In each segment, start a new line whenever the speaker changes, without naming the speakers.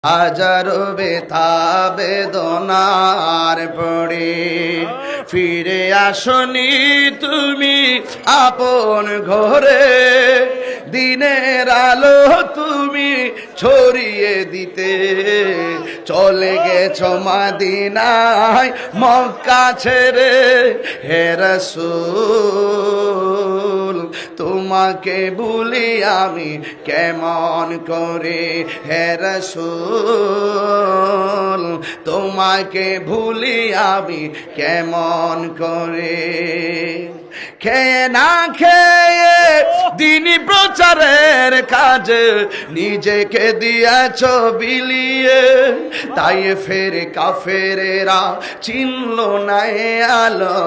হাজারো ব্যথা বেদনার পড়ে ফিরে আসনি তুমি আপন ঘরে। দিনের আলো তুমি ছড়িয়ে দিতে চলে গেছো মদিনায় মক্কা ছেড়ে। হে রাসূল তোমাকে ভুলি আমি কেমন করে। হে রাসূল তোমাকে ভুলি আমি কেমন করে। খেয়ে না খেয়ে দিনী প্রচারের কাজে নিজেকে দিয়েছ বিলিয়ে। তাই ফের কাফেরেরা চিনলো না এ আলো,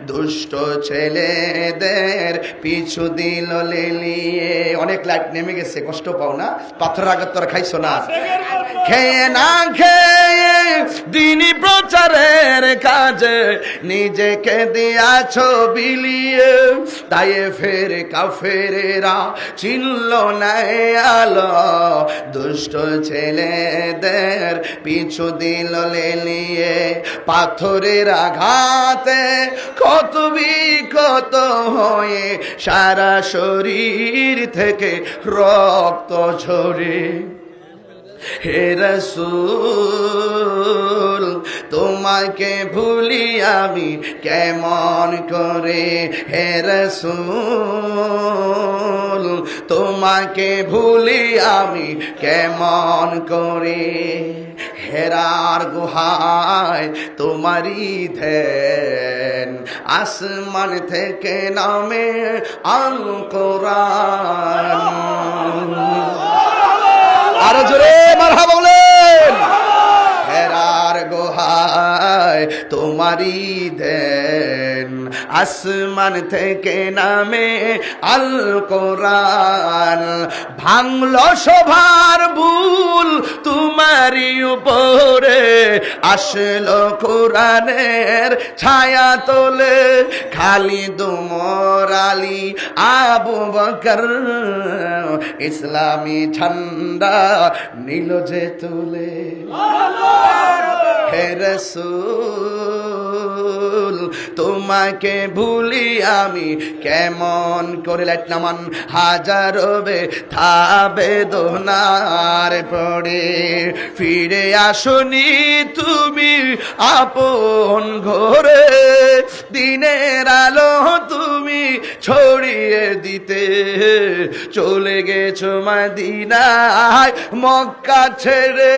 দুষ্ট ছেলেদের পিছু দিল লেলিয়ে। অনেক লাইট নেমে গেছে, কষ্ট পাও না? পাথরের আঘাত তোরা খাইছো না? খেয়ে না খেয়ে দিনী প্রচারের কাজে নিজেকে দিয়াছ বিলিয়ে। তাই ফের কাফেরেরা চিনল না এ আলো, দুষ্ট ছেলেদের পিছু দিল লেলিয়ে। পাথরের আঘাতে ক্ষত বিক্ষত হয়ে সারা শরীর থেকে রক্ত ঝরে। হে রাসূল তোমাকে ভুলি আমি কেমন করে। হে রাসূল তোমাকে ভুলি আমি কেমন করে। হেরার গুহায় তোমারই ধ্যান, আসমান থেকে নামে আল কোরআন। আরো জোরে মারহাবা বলেন। হেরার গুহায় তোমারই দেন, আসমান থেকে নামে আল কোরআন। ভাঙলো সভার ভুল তোমারই উপরে, আসলো কোরআনের ছায়া তোলে। খালিদ উমর আলী আবু বকর ইসলামী ঝান্ডা নীল যে তুলে। হে রাসূল তোমাকে ভুলি আমি কেমন করে। লাইট নামান। হাজারো ব্যথা বেদনার পড়ে ফিরে আসনি তুমি আপন ঘরে। দিনের আলো তুমি ছড়িয়ে দিতে চলে গেছো মদিনায় মক্কা ছেড়ে।